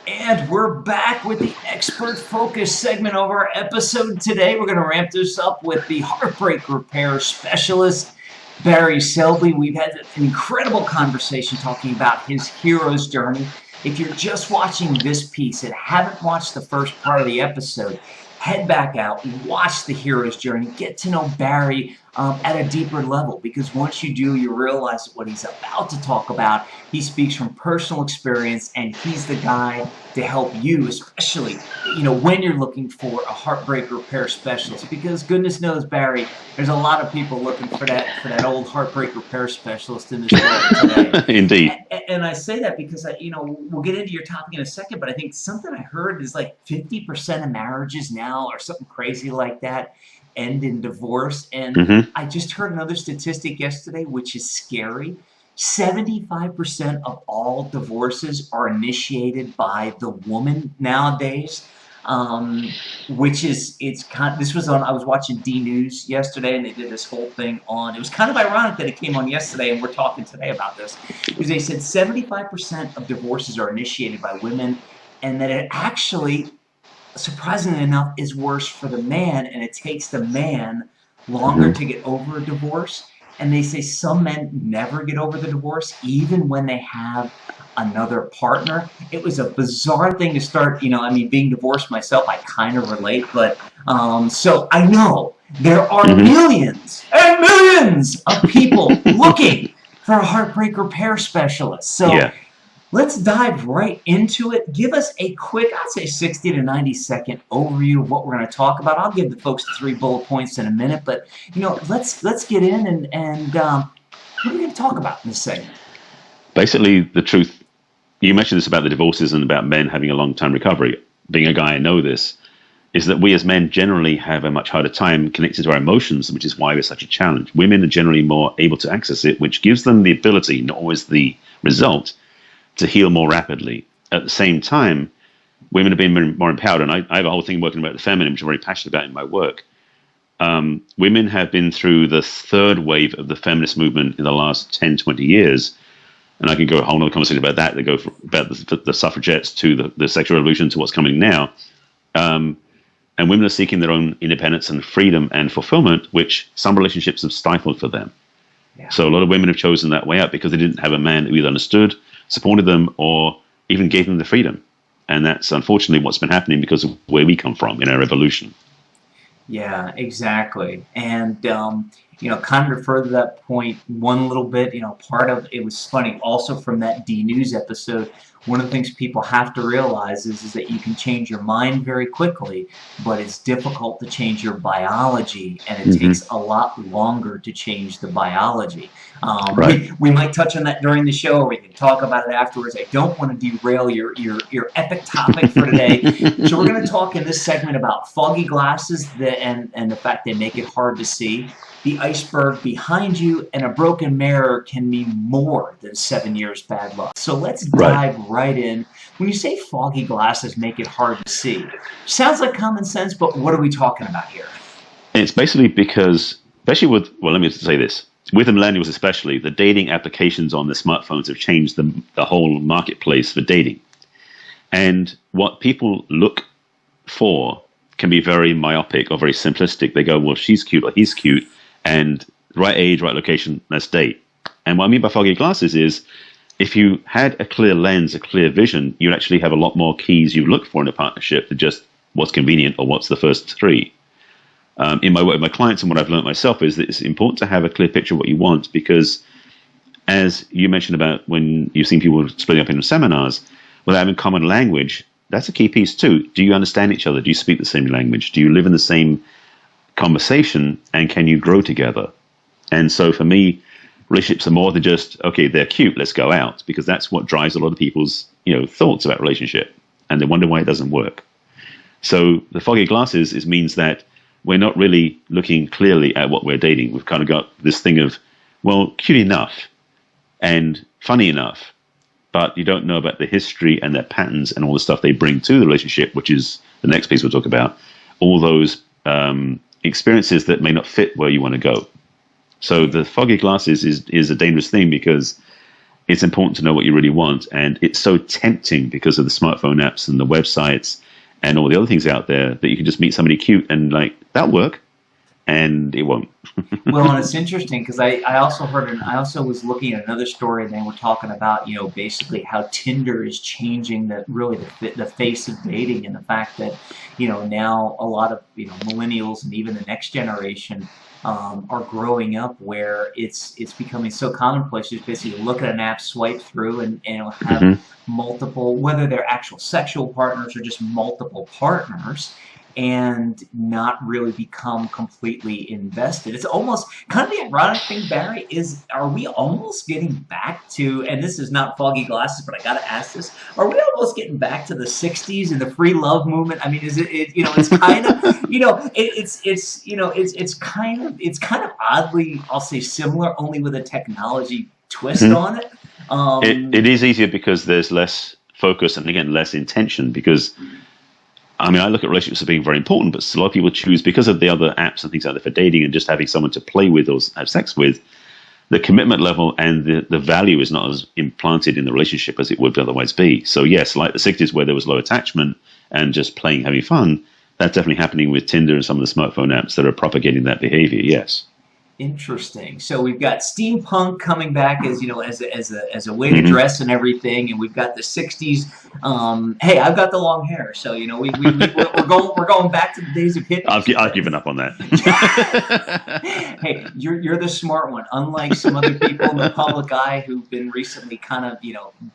And we're back with the expert focus segment of our episode today. We're going to ramp this up with the Heartbreak Repair Specialist, Barry Selby. We've had an incredible conversation talking about his hero's journey. If you're just watching this piece and haven't watched the first part of the episode, head back out, watch the hero's journey, get to know Barry at a deeper level, because once you do, you realize that what he's about to talk about, he speaks from personal experience, and he's the guy to help you, especially when you're looking for a heartbreak repair specialist, because goodness knows, Barry, there's a lot of people looking for that old heartbreak repair specialist in this world today. Indeed. And I say that because we'll get into your topic in a second, but I think something I heard is like 50% of marriages now, or something crazy like that, end in divorce. And I just heard another statistic yesterday, which is scary. 75% of all divorces are initiated by the woman nowadays, which is, this was on, I was watching D News yesterday, and they did this whole thing on, it was kind of ironic that it came on yesterday, and we're talking today about this, because they said 75% of divorces are initiated by women, and that it actually, surprisingly enough, is worse for the man, and it takes the man longer to get over a divorce. And they say some men never get over the divorce, even when they have another partner. It was a bizarre thing to start, being divorced myself, I kind of relate, but so I know there are millions and millions of people looking for a heartbreak repair specialist. So let's dive right into it. Give us a quick, I'd say 60 to 90 second overview of what we're going to talk about. I'll give the folks 3 bullet points in a minute, but let's get in and what are we going to talk about in this segment? Basically, the truth, you mentioned this about the divorces and about men having a long-term recovery. Being a guy, I know this, is that we as men generally have a much harder time connected to our emotions, which is why we're such a challenge. Women are generally more able to access it, which gives them the ability, not always the result, to heal more rapidly. At the same time, women have been more empowered, and I have a whole thing working about the feminine, which I'm very passionate about in my work. Women have been through the third wave of the feminist movement in the last 10, 20 years, and I can go a whole other conversation about that. They go about the suffragettes to the sexual revolution to what's coming now. And women are seeking their own independence and freedom and fulfillment, which some relationships have stifled for them. Yeah. So a lot of women have chosen that way out because they didn't have a man who either understood, supported them, or even gave them the freedom. And that's unfortunately what's been happening because of where we come from in our evolution. Yeah, exactly. And, kind of to further that point one little bit, part of it was funny also from that D News episode. One of the things people have to realize is that you can change your mind very quickly, but it's difficult to change your biology, and it takes a lot longer to change the biology. We might touch on that during the show, or we can talk about it afterwards. I don't want to derail your epic topic for today. So we're going to talk in this segment about foggy glasses and the fact they make it hard to see. The iceberg behind you, and a broken mirror can mean more than 7 years bad luck. So let's dive right in. When you say foggy glasses make it hard to see, sounds like common sense, but what are we talking about here? It's basically because, especially with, let me say this, with the millennials especially, the dating applications on the smartphones have changed the whole marketplace for dating. And what people look for can be very myopic or very simplistic. They go, well, she's cute or he's cute, and right age, right location, let's date. And what I mean by foggy glasses is, if you had a clear lens, a clear vision, you'd actually have a lot more keys you look for in a partnership than just what's convenient or what's the first 3. In my work with my clients, and what I've learned myself, is that it's important to have a clear picture of what you want, because as you mentioned about when you've seen people splitting up into seminars, without having common language, that's a key piece too. Do you understand each other? Do you speak the same language? Do you live in the same conversation, and can you grow together? And so for me, relationships are more than just, okay, they're cute, let's go out, because that's what drives a lot of people's thoughts about relationship, and they wonder why it doesn't work. So the foggy glasses means that we're not really looking clearly at what we're dating. We've kind of got this thing of, well, cute enough and funny enough, but you don't know about the history and their patterns and all the stuff they bring to the relationship, which is the next piece we'll talk about. All those experiences that may not fit where you want to go. So the foggy glasses is a dangerous thing, because it's important to know what you really want. And it's so tempting because of the smartphone apps and the websites and all the other things out there that you can just meet somebody cute and like, that'll work. And it won't. Well, and it's interesting because I also heard, and I also was looking at another story, and they were talking about, basically how Tinder is changing the face of dating, and the fact that, now a lot of, millennials and even the next generation are growing up where it's becoming so commonplace. You just basically look at an app, swipe through, and it'll have multiple, whether they're actual sexual partners or just multiple partners, and not really become completely invested. It's almost kind of the ironic thing, Barry, is are we almost getting back to, and this is not Foggy Glasses, but I got to ask this, are we almost getting back to the 60s and the free love movement? I mean, is it's kind of, it's kind of oddly, I'll say similar, only with a technology twist on it. It is easier because there's less focus and, again, less intention, because I mean, I look at relationships as being very important, but a lot of people choose, because of the other apps and things out there for dating and just having someone to play with or have sex with, the commitment level and the value is not as implanted in the relationship as it would otherwise be. So yes, like the 60s where there was low attachment and just playing, having fun, that's definitely happening with Tinder and some of the smartphone apps that are propagating that behavior, yes. Interesting. So we've got steampunk coming back as as a way to dress and everything, and we've got the '60s. Hey, I've got the long hair, so we're going back to the days of hippies. I've given up on that. Hey, you're the smart one. Unlike some other people in the public eye who've been recently kind of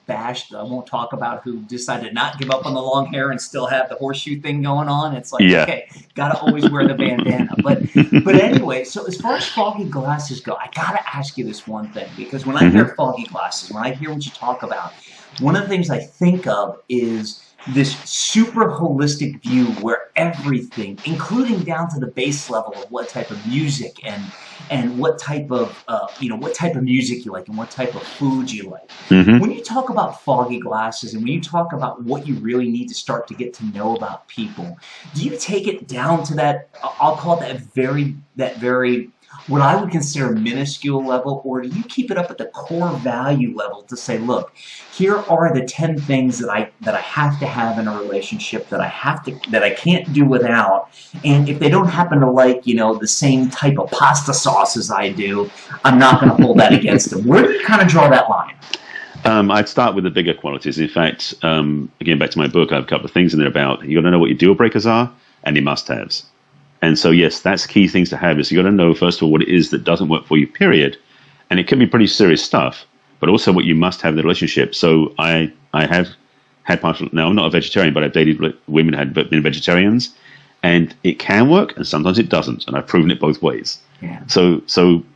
bashed. I won't talk about, who decided to not give up on the long hair and still have the horseshoe thing going on. It's like, okay, gotta always wear the bandana. But anyway, so as far as Foggy Glasses go, I gotta ask you this one thing, because when I hear Foggy Glasses, when I hear what you talk about, one of the things I think of is this super holistic view where everything, including down to the base level of what type of music and what type of what type of music you like and what type of food you like. When you talk about Foggy Glasses and when you talk about what you really need to start to get to know about people, do you take it down to that, I'll call it that very what I would consider minuscule level, or do you keep it up at the core value level to say, look, here are the 10 things that I have to have in a relationship, that I can't do without, and if they don't happen to like the same type of pasta sauce as I do, I'm not going to hold that against them. Where do you kind of draw that line? I'd start with the bigger qualities. In fact, again, back to my book, I have a couple of things in there about you got to know what your deal breakers are and your must-haves. And so, yes, that's key things to have, is you got to know, first of all, what it is that doesn't work for you, period. And it can be pretty serious stuff, but also what you must have in the relationship. So I have had now I'm not a vegetarian, but I've dated women who have been vegetarians, and it can work, and sometimes it doesn't. And I've proven it both ways. Yeah. So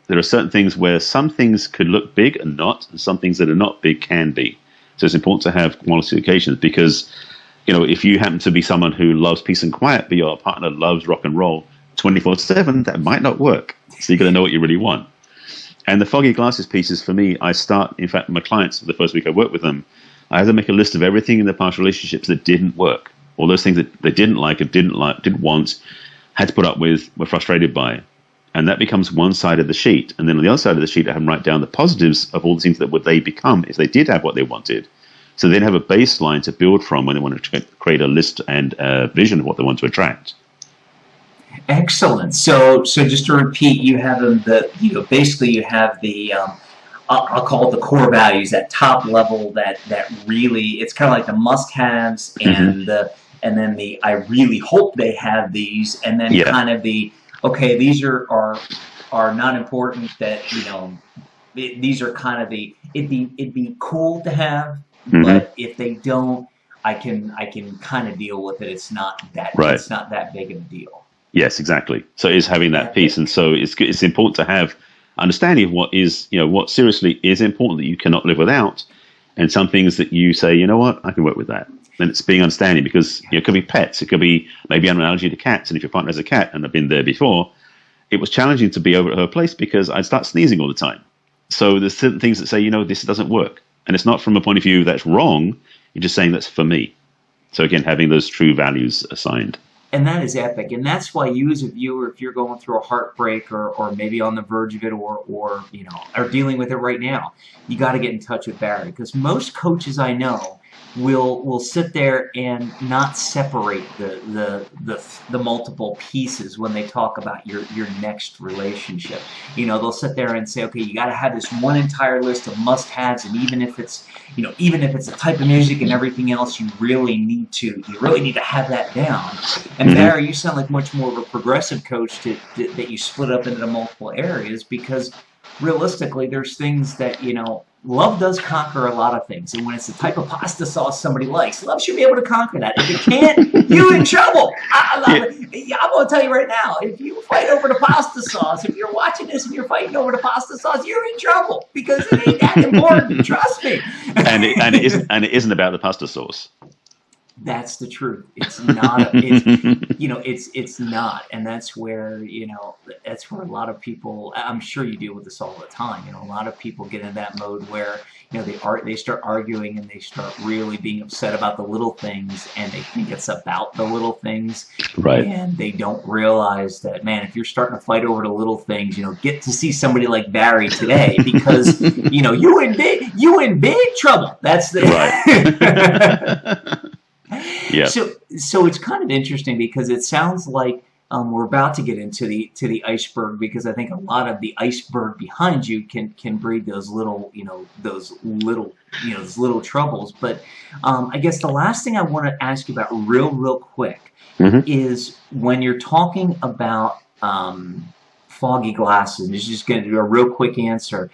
there are certain things where some things could look big and not, and some things that are not big can be. So it's important to have qualifications, because if you happen to be someone who loves peace and quiet, but your partner loves rock and roll 24/7, that might not work. So you got to know what you really want. And the Foggy Glasses pieces, for me, I start, in fact, my clients, the first week I work with them, I have to make a list of everything in their past relationships that didn't work. All those things that they didn't like, didn't want, had to put up with, were frustrated by. And that becomes one side of the sheet. And then on the other side of the sheet, I have them write down the positives of all the things that would they become if they did have what they wanted. So they have a baseline to build from when they want to create a list and a vision of what they want to attract. Excellent. So just to repeat, you have basically you have the I'll call it the core values, that top level, that really, it's kind of like the must-haves and then the I really hope they have these, and then kind of the okay, these are not important, that these are kind of the it'd be cool to have. But if they don't, I can kind of deal with it. It's not that It's not that big of a deal. Yes, exactly. So it's having that piece, and so it's important to have understanding of what is what seriously is important that you cannot live without, and some things that you say, you know what, I can work with that. And it's being understanding, because it could be pets, it could be maybe an allergy to cats, and if your partner has a cat, and I've been there before, it was challenging to be over at her place because I'd start sneezing all the time. So there's certain things that say, this doesn't work. And it's not from a point of view that's wrong. You're just saying that's for me. So again, having those true values assigned. And that is epic. And that's why you as a viewer, if you're going through a heartbreak or maybe on the verge of it or are dealing with it right now, you got to get in touch with Barry, because most coaches I know will sit there and not separate the multiple pieces when they talk about your next relationship. They'll sit there and say, okay, you got to have this one entire list of must-haves, and even if it's the type of music and everything else, you really need to have that down. And Barry, you sound like much more of a progressive coach that you split up into multiple areas, because realistically, there's things that, love does conquer a lot of things. And when it's the type of pasta sauce somebody likes, love should be able to conquer that. If it can't, you're in trouble. I'm going to tell you right now, if you fight over the pasta sauce, if you're watching this and you're fighting over the pasta sauce, you're in trouble, because it ain't that important. Trust me. And it isn't about the pasta sauce. That's the truth. It's not. It's not, and that's where a lot of people. I'm sure you deal with this all the time. A lot of people get in that mode where they start arguing and they start really being upset about the little things, and they think it's about the little things, right? And they don't realize that, man, if you're starting to fight over the little things, get to see somebody like Barry today, because you in big trouble. That's the right. Yeah. So it's kind of interesting, because it sounds like we're about to get into the iceberg, because I think a lot of the iceberg behind you can breed those little troubles. But I guess the last thing I want to ask you about real quick is when you're talking about Foggy Glasses. This is just going to do a real quick answer.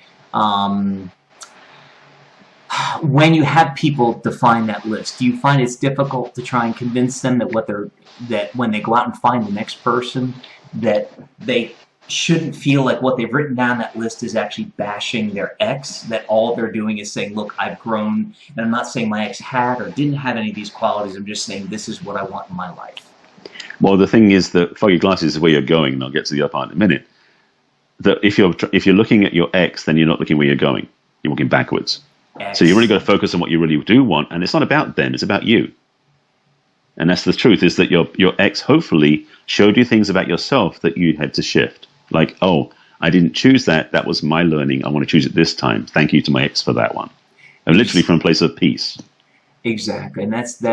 When you have people define that list, do you find it's difficult to try and convince them that when they go out and find the next person, that they shouldn't feel like what they've written down that list is actually bashing their ex, that all they're doing is saying, look, I've grown, and I'm not saying my ex had or didn't have any of these qualities, I'm just saying this is what I want in my life? Well, the thing is that Foggy Glasses is where you're going, and I'll get to the other part in a minute. That if you're looking at your ex, then you're not looking where you're going. You're walking backwards. So you really got to focus on what you really do want, and it's not about them, it's about you. And that's the truth, is that your ex hopefully showed you things about yourself that you had to shift. Like, oh, I didn't choose that. That was my learning. I want to choose it this time. Thank you to my ex for that one. And literally from a place of peace. Exactly, and that's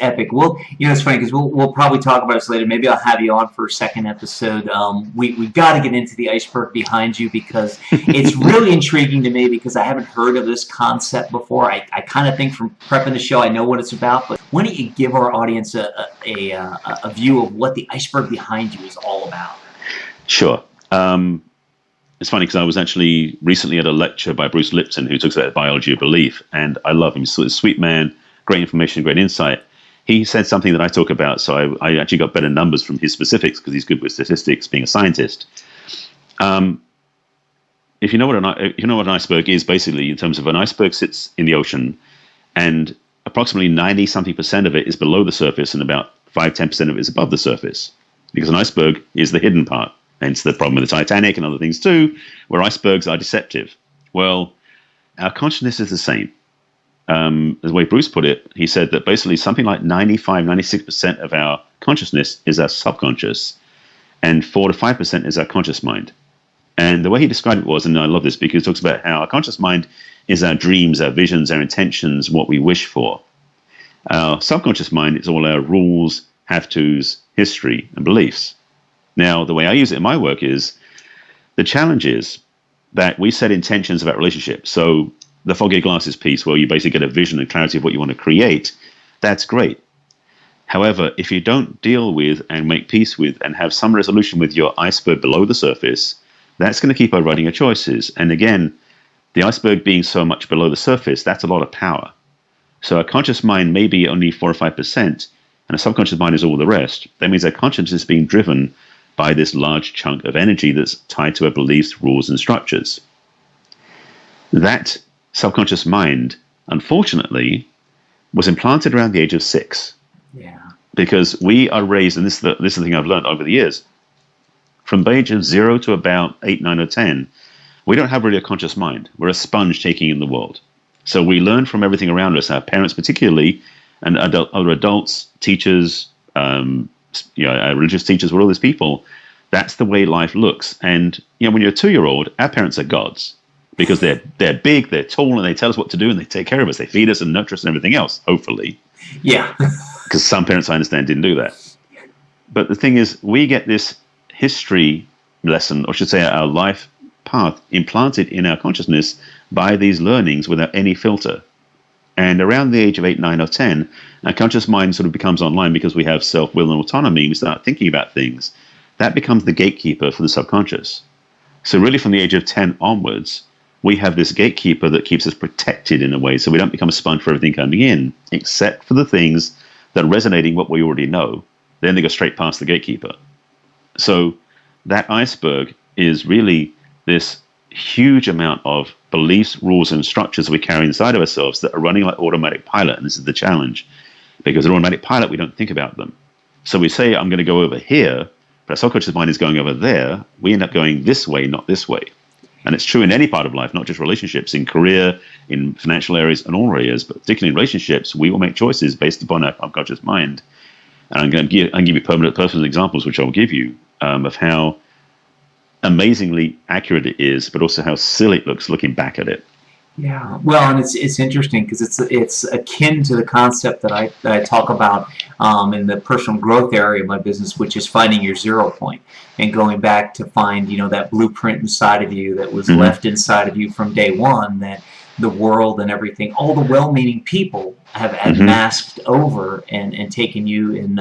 epic. Well, it's funny, because we'll probably talk about this later. Maybe I'll have you on for a second episode. We've got to get into the iceberg behind you, because it's really intriguing to me, because I haven't heard of this concept before. I kind of think from prepping the show I know what it's about, but why don't you give our audience a view of what the iceberg behind you is all about? Sure. It's funny, because I was actually recently at a lecture by Bruce Lipton, who talks about the biology of belief, and I love him. He's a sweet man, great information, great insight. He said something that I talk about, so I actually got better numbers from his specifics, because he's good with statistics, being a scientist. If you know what an iceberg is, basically, in terms of an iceberg sits in the ocean, and approximately 90-something% of it is below the surface, and about 5-10% of it is above the surface, because an iceberg is the hidden part. Hence the problem with the Titanic and other things too, where icebergs are deceptive. Well, our consciousness is the same. The way Bruce put it, he said that basically something like 95-96% of our consciousness is our subconscious, and 4-5% is our conscious mind. And the way he described it was, and I love this because he talks about how our conscious mind is our dreams, our visions, our intentions, what we wish for. Our subconscious mind is all our rules, have-tos, history, and beliefs. Now, the way I use it in my work is, the challenge is that we set intentions about relationships. So the Foggy Glasses piece, where you basically get a vision and clarity of what you want to create, that's great. However, if you don't deal with and make peace with and have some resolution with your iceberg below the surface, that's going to keep overriding your choices. And again, the iceberg being so much below the surface, that's a lot of power. So a conscious mind may be only 4 or 5%, and a subconscious mind is all the rest. That means our consciousness is being driven by this large chunk of energy that's tied to our beliefs, rules, and structures. That subconscious mind, unfortunately, was implanted around the age of 6. Yeah. Because we are raised, and this is the thing I've learned over the years, from the age of 0 to about 8, 9, or 10, we don't have really a conscious mind. We're a sponge taking in the world. So we learn from everything around us, our parents particularly, and other adults, teachers, religious teachers, with all these people. That's the way life looks. And when you're a 2-year-old, our parents are gods because they're big, they're tall, and they tell us what to do, and they take care of us. They feed us and nurture us and everything else, hopefully. Yeah. Because some parents, I understand, didn't do that. But the thing is, we get this history lesson, or I should say our life path, implanted in our consciousness by these learnings without any filter. And around the age of 8, 9, or 10, our conscious mind sort of becomes online because we have self-will and autonomy. We start thinking about things. That becomes the gatekeeper for the subconscious. So really from the age of 10 onwards, we have this gatekeeper that keeps us protected in a way, so we don't become a sponge for everything coming in, except for the things that are resonating what we already know. Then they go straight past the gatekeeper. So that iceberg is really this huge amount of beliefs, rules, and structures we carry inside of ourselves that are running like automatic pilot. And this is the challenge, because in automatic pilot, we don't think about them. So we say, I'm going to go over here, but our subconscious mind is going over there. We end up going this way, not this way. And it's true in any part of life, not just relationships, in career, in financial areas, and all areas, but particularly in relationships, we will make choices based upon our unconscious mind. And I'm going to give you personal examples, which I'll give you, of how amazingly accurate it is, but also how silly it looks looking back at it. Yeah, well, and it's interesting because it's akin to the concept that I talk about in the personal growth area of my business, which is finding your 0 point and going back to find that blueprint inside of you that was left inside of you from day one, that the world and everything, all the well-meaning people have masked over and taken you in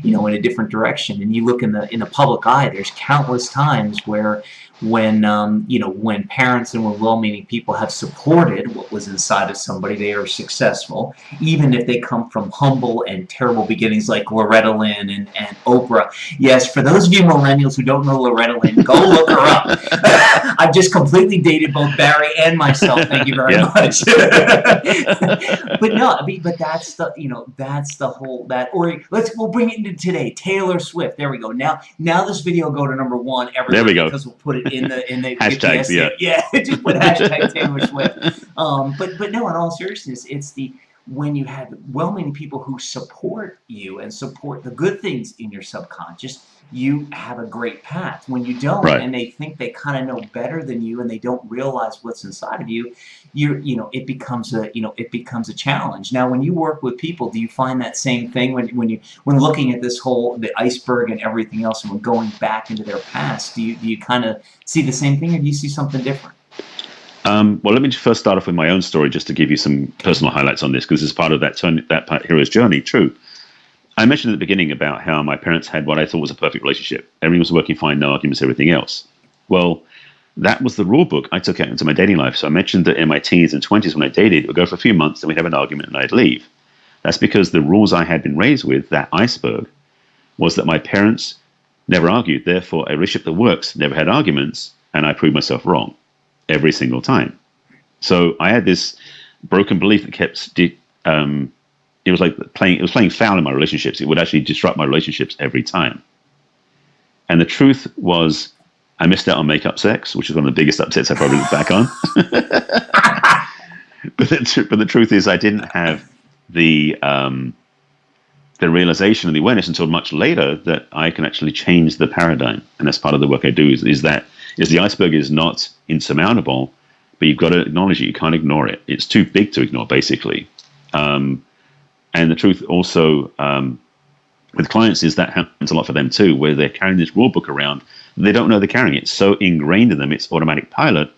in a different direction. And you look in the public eye, there's countless times where when when parents and when well-meaning people have supported what was inside of somebody, they are successful, even if they come from humble and terrible beginnings like Loretta Lynn and Oprah. Yes, for those of you millennials who don't know Loretta Lynn, go look her up. I've just completely dated both Barry and myself. Thank you very much. But no, I mean, but that's the that's the whole or we'll bring it into today. Taylor Swift. There we go. Now this video will go to #1 ever. There we go. Because we'll put it in the hashtags. Yeah, just put hashtag Taylor Swift. But no, in all seriousness, it's when you have well-meaning people who support you and support the good things in your subconscious, you have a great path. When you don't, and they think they kind of know better than you, and they don't realize what's inside of you, it becomes a challenge. Now, when you work with people, do you find that same thing when looking at the iceberg and everything else, and when going back into their past, do you kind of see the same thing, or do you see something different? Well, let me first start off with my own story, just to give you some personal highlights on this, because it's part of that hero's journey. True. I mentioned at the beginning about how my parents had what I thought was a perfect relationship. Everything was working fine, no arguments, everything else. Well, that was the rule book I took out into my dating life. So I mentioned that in my teens and 20s when I dated, it would go for a few months, then we'd have an argument and I'd leave. That's because the rules I had been raised with, that iceberg, was that my parents never argued. Therefore, a relationship that works never had arguments, and I proved myself wrong every single time. So I had this broken belief that kept it was playing foul in my relationships. It would actually disrupt my relationships every time. And the truth was, I missed out on make-up sex, which is one of the biggest upsets I probably look back on. but the truth is, I didn't have the realization and the awareness until much later that I can actually change the paradigm. And that's part of the work I do. Is the iceberg is not insurmountable, but you've got to acknowledge it. You can't ignore it. It's too big to ignore, basically. And the truth also with clients is that happens a lot for them too, where they're carrying this rule book around. They don't know they're carrying it. It's so ingrained in them, it's automatic pilot.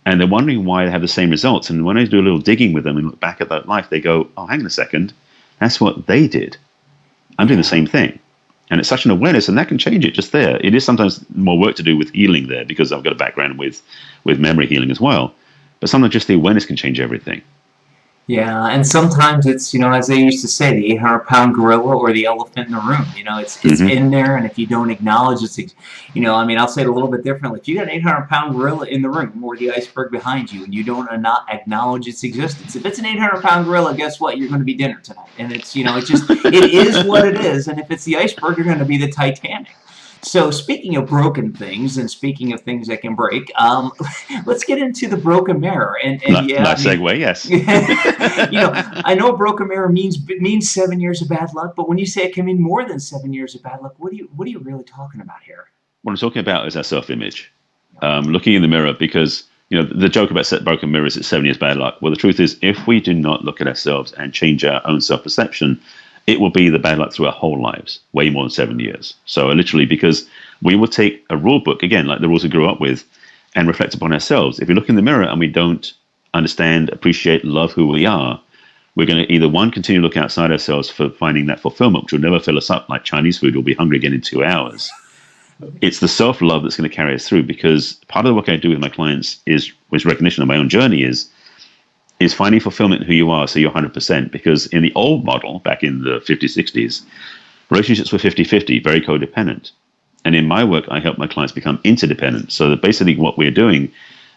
And they're wondering why they have the same results. And when I do a little digging with them and look back at that life, they go, oh, hang on a second. That's what they did. I'm doing the same thing. And it's such an awareness, and that can change it just there. It is sometimes more work to do with healing there, because I've got a background with memory healing as well. But sometimes just the awareness can change everything. Yeah, and sometimes it's, as they used to say, the 800-pound gorilla or the elephant in the room. It's in there, and if you don't acknowledge it's, I'll say it a little bit differently. If you got an 800-pound gorilla in the room or the iceberg behind you, and you don't not acknowledge its existence, if it's an 800-pound gorilla, guess what? You're going to be dinner tonight. And it's, it is what it is. And if it's the iceberg, you're going to be the Titanic. So speaking of broken things and speaking of things that can break, let's get into the broken mirror. And yeah, I Nice mean, segue, yes. I know a broken mirror means 7 years of bad luck, but when you say it can mean more than 7 years of bad luck, what are you really talking about here? What I'm talking about is our self-image. Looking in the mirror, because the joke about broken mirrors is 7 years bad luck. Well, the truth is, if we do not look at ourselves and change our own self-perception, it will be the bad luck through our whole lives, way more than 7 years. So literally, because we will take a rule book, again, like the rules we grew up with, and reflect upon ourselves. If we look in the mirror and we don't understand, appreciate, love who we are, we're going to either, one, continue to look outside ourselves for finding that fulfillment, which will never fill us up like Chinese food. We'll be hungry again in 2 hours. It's the self-love that's going to carry us through, because part of the work I do with my clients is recognition of my own journey is finding fulfillment in who you are, so you're 100%. Because in the old model, back in the 50s, 60s, relationships were 50-50, very codependent. And in my work, I help my clients become interdependent. So that basically what we're doing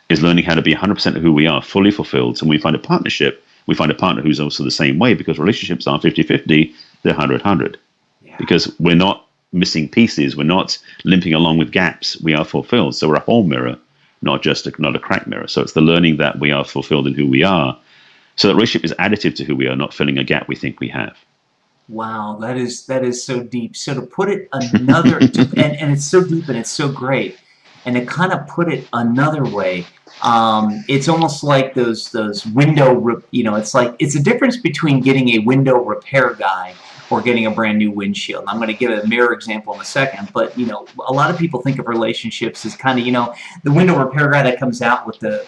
is learning how to be 100% of who we are, fully fulfilled. So when we find a partnership, we find a partner who's also the same way, because relationships aren't 50-50, they're 100-100. Yeah. Because we're not missing pieces. We're not limping along with gaps. We are fulfilled. So we're a whole mirror, not a cracked mirror. So it's the learning that we are fulfilled in who we are. So that relationship is additive to who we are, not filling a gap we think we have. Wow, that is so deep. So to put it another, and it's so deep and it's so great, and to kind of put it another way, it's almost like those window, it's like it's a difference between getting a window repair guy or getting a brand new windshield. And I'm going to give a mirror example in a second, but a lot of people think of relationships as kind of the window repair guy that comes out with the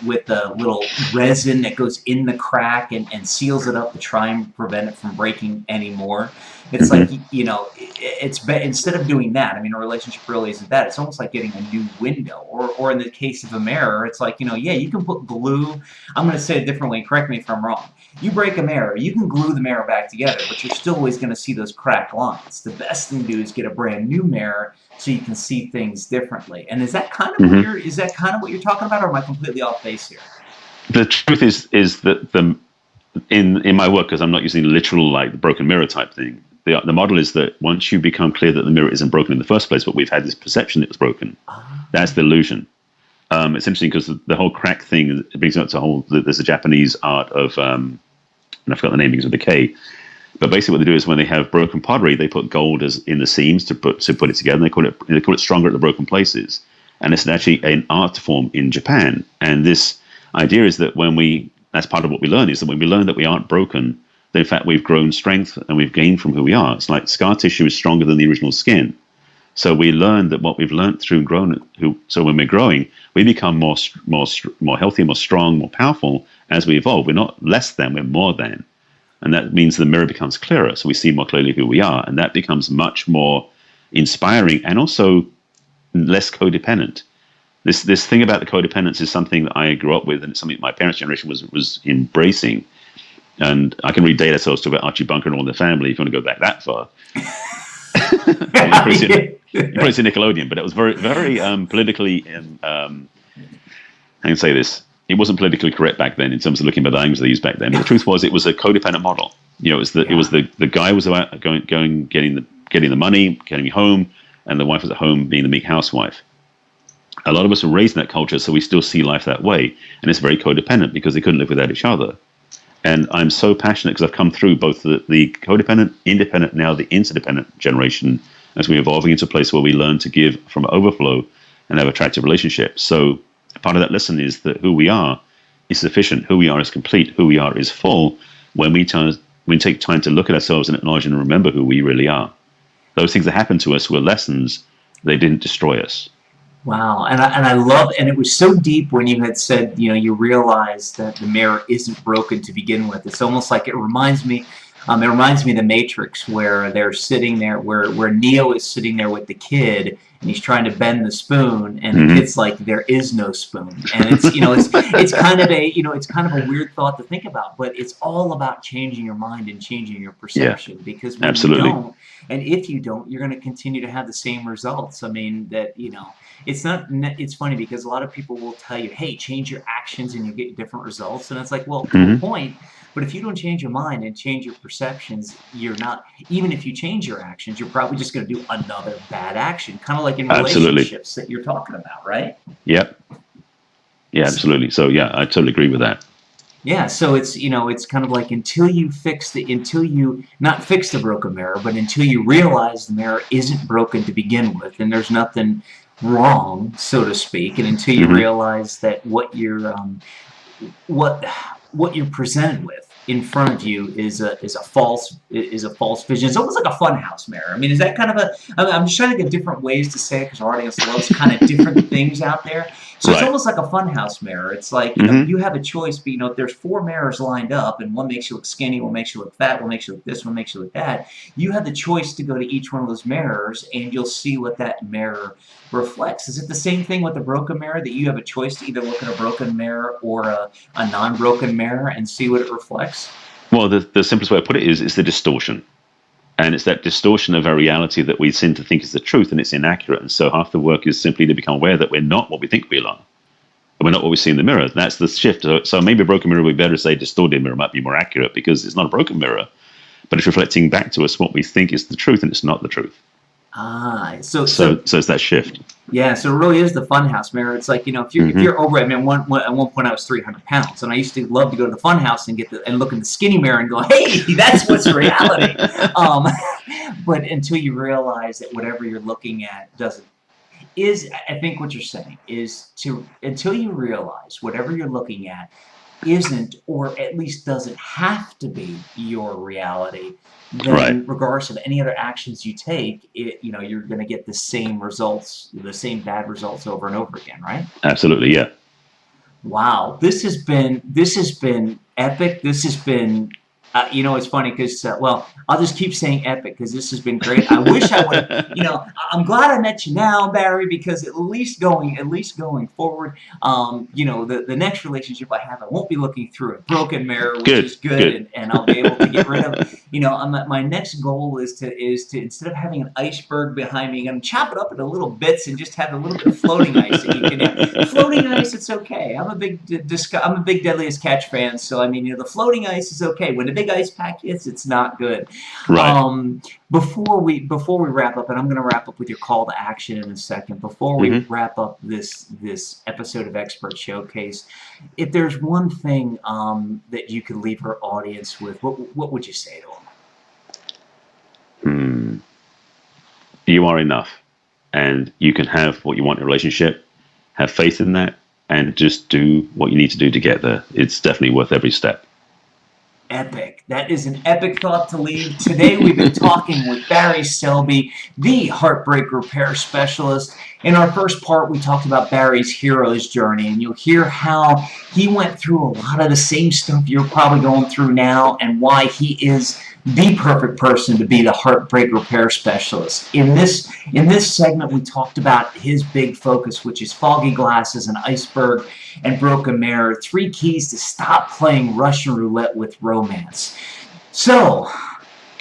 little resin that goes in the crack and seals it up to try and prevent it from breaking anymore. It's like instead of doing that, I mean, a relationship really isn't that. It's almost like getting a new window, or in the case of a mirror, it's like yeah, you can put glue. I'm going to say it differently. Correct me if I'm wrong. You break a mirror, you can glue the mirror back together, but you're still always going to see those cracked lines. The best thing to do is get a brand new mirror so you can see things differently. And is that kind of what you're talking about, or am I completely off base here? The truth is that in my work, because I'm not using literal like the broken mirror type thing, the model is that once you become clear that the mirror isn't broken in the first place, but we've had this perception it was broken, that's the illusion. It's interesting because the whole crack thing, it brings up to there's a Japanese art of, and I forgot the name because of the K, but basically what they do is when they have broken pottery, they put gold in the seams to put it together, and they call it stronger at the broken places. And it's actually an art form in Japan. And this idea is that that's part of what we learn, is that when we learn that we aren't broken, then in fact we've grown strength and we've gained from who we are. It's like scar tissue is stronger than the original skin. So we learn that what we've learned through so when we're growing, we become more healthy, more strong, more powerful as we evolve. We're not less than, we're more than. And that means the mirror becomes clearer, so we see more clearly who we are. And that becomes much more inspiring and also less codependent. This thing about the codependence is something that I grew up with, and it's something my parents' generation was embracing. And I can read data sources about Archie Bunker and all the family if you want to go back that far. You probably see Nickelodeon, but it was very, very politically. I can say this: it wasn't politically correct back then in terms of looking at the language they used back then. But the truth was, it was a codependent model. It was the guy was out going getting the money, getting home, and the wife was at home being the meek housewife. A lot of us were raised in that culture, so we still see life that way, and it's very codependent because they couldn't live without each other. And I'm so passionate because I've come through both the codependent, independent, now the interdependent generation as we're evolving into a place where we learn to give from overflow and have attractive relationships. So part of that lesson is that who we are is sufficient, who we are is complete, who we are is full when we take time to look at ourselves and acknowledge and remember who we really are. Those things that happened to us were lessons. They didn't destroy us. Wow, and I love, and it was so deep when you had said, you realize that the mirror isn't broken to begin with. It's almost like it reminds me of The Matrix, where they're sitting there, where Neo is sitting there with the kid, and he's trying to bend the spoon, and the kid's like, there is no spoon. And it's it's kind of a weird thought to think about, but it's all about changing your mind and changing your perception. Because when you don't, and if you don't, you're going to continue to have the same results. I mean, it's funny because a lot of people will tell you, hey, change your actions and you get different results. And it's like, well, to a point, But if you don't change your mind and change your perceptions, you're not, even if you change your actions, you're probably just going to do another bad action, kind of like in relationships that you're talking about, right? Yep. Yeah, absolutely. So yeah, I totally agree with that. Yeah, so it's, you know, it's kind of like until you not fix the broken mirror, but until you realize the mirror isn't broken to begin with, and there's nothing wrong, so to speak, and until you realize that what you're presented with in front of you is a false vision. It's almost like a funhouse mirror. I mean, is that kind of I'm just trying to get different ways to say it because our audience loves kind of different things out there. So it's almost like a funhouse mirror. It's like, you know, you have a choice, but, you know, if there's 4 mirrors lined up and one makes you look skinny, one makes you look fat, one makes you look this, one makes you look that, you have the choice to go to each one of those mirrors and you'll see what that mirror reflects. Is it the same thing with the broken mirror, that you have a choice to either look at a broken mirror or a non-broken mirror and see what it reflects? Well, the simplest way to put it is the distortion. And it's that distortion of our reality that we seem to think is the truth, and it's inaccurate. And so half the work is simply to become aware that we're not what we think we are. And we're not what we see in the mirror. That's the shift. So maybe a broken mirror would be better to say distorted mirror might be more accurate because it's not a broken mirror, but it's reflecting back to us what we think is the truth, and it's not the truth. So it's that shift. Yeah, so it really is the funhouse mirror. It's like, you know, if you're over, I mean, at one point I was 300 pounds, and I used to love to go to the funhouse and look in the skinny mirror and go, hey, that's what's reality. But until you realize that whatever you're looking at I think what you're saying is until you realize whatever you're looking at isn't, or at least doesn't have to be, your reality, then regardless of any other actions you take, you know, you're going to get the same results, the same bad results over and over again, right? Absolutely, yeah. Wow, this has been epic. This has been, you know, it's funny because, well, I'll just keep saying epic because this has been great. I wish I would, you know, I'm glad I met you now, Barry, because at least going forward, you know, the next relationship I have, I won't be looking through a broken mirror, which is good. And I'll be able to get rid of, you know, my next goal is to instead of having an iceberg behind me, I'm going to chop it up into little bits and just have a little bit of floating ice that you can have. Floating ice, it's okay. I'm a big Deadliest Catch fan, so I mean, you know, the floating ice is okay. When the big ice pack hits, it's not good. Before we wrap up, and I'm going to wrap up with your call to action in a second. Before we wrap up this episode of Expert Showcase, if there's one thing that you could leave our audience with, what would you say to them? You are enough, and you can have what you want in a relationship. Have faith in that, and just do what you need to do to get there. It's definitely worth every step. Epic. That is an epic thought to leave. Today we've been talking with Barry Selby, the Heartbreak Repair Specialist. In our first part, we talked about Barry's hero's journey, and you'll hear how he went through a lot of the same stuff you're probably going through now, and why he is the perfect person to be the Heartbreak Repair Specialist. In this segment, we talked about his big focus, which is Foggy Glasses and Iceberg and Broken Mirror, 3 keys to stop playing Russian roulette with romance. So,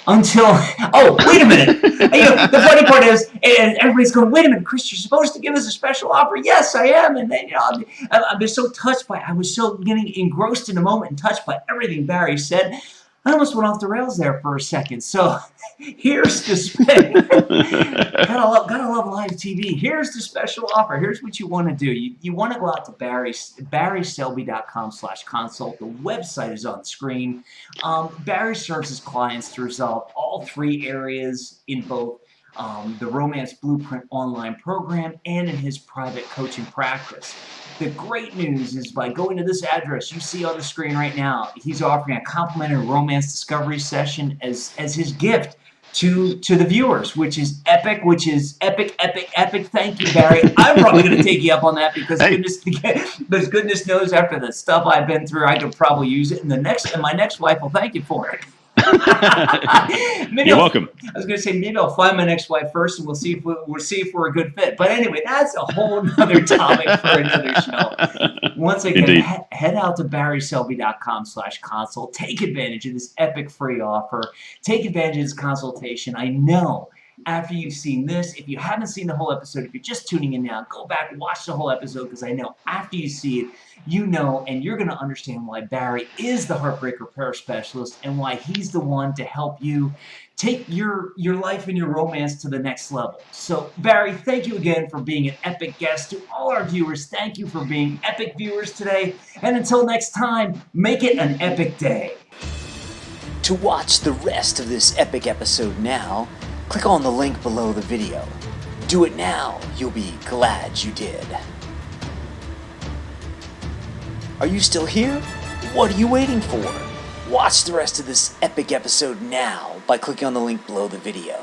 oh, wait a minute. You know, the funny part is, and everybody's going, wait a minute, Chris, you're supposed to give us a special offer. Yes, I am. And then, you know, I'm just so touched I was so getting engrossed in the moment and touched by everything Barry said. I almost went off the rails there for a second. So here's the gotta love live TV. Here's the special offer. Here's what you want to do. You want to go out to barryselby.com/consult. The website is on the screen. Barry serves his clients to resolve all 3 areas in both the Romance Blueprint online program and in his private coaching practice. The great news is, by going to this address you see on the screen right now, he's offering a complimentary romance discovery session as his gift to the viewers, which is epic, epic. Thank you, Barry. I'm probably going to take you up on that because goodness knows, after the stuff I've been through, I could probably use it. And my next wife will thank you for it. You're welcome. I was going to say, maybe I'll find my next wife first, and we'll see if we're a good fit. But anyway, that's a whole other topic for another show. Once again, head out to barryselby.com/consult. Take advantage of this epic free offer. Take advantage of this consultation. I know after you've seen this. If you haven't seen the whole episode, if you're just tuning in now, go back and watch the whole episode, because I know after you see it, you know, and you're going to understand why Barry is the Heartbreak Repair Specialist and why he's the one to help you take your life and your romance to the next level. So, Barry, thank you again for being an epic guest. To all our viewers, thank you for being epic viewers today. And until next time, make it an epic day. To watch the rest of this epic episode now, click on the link below the video. Do it now, you'll be glad you did. Are you still here? What are you waiting for? Watch the rest of this epic episode now by clicking on the link below the video.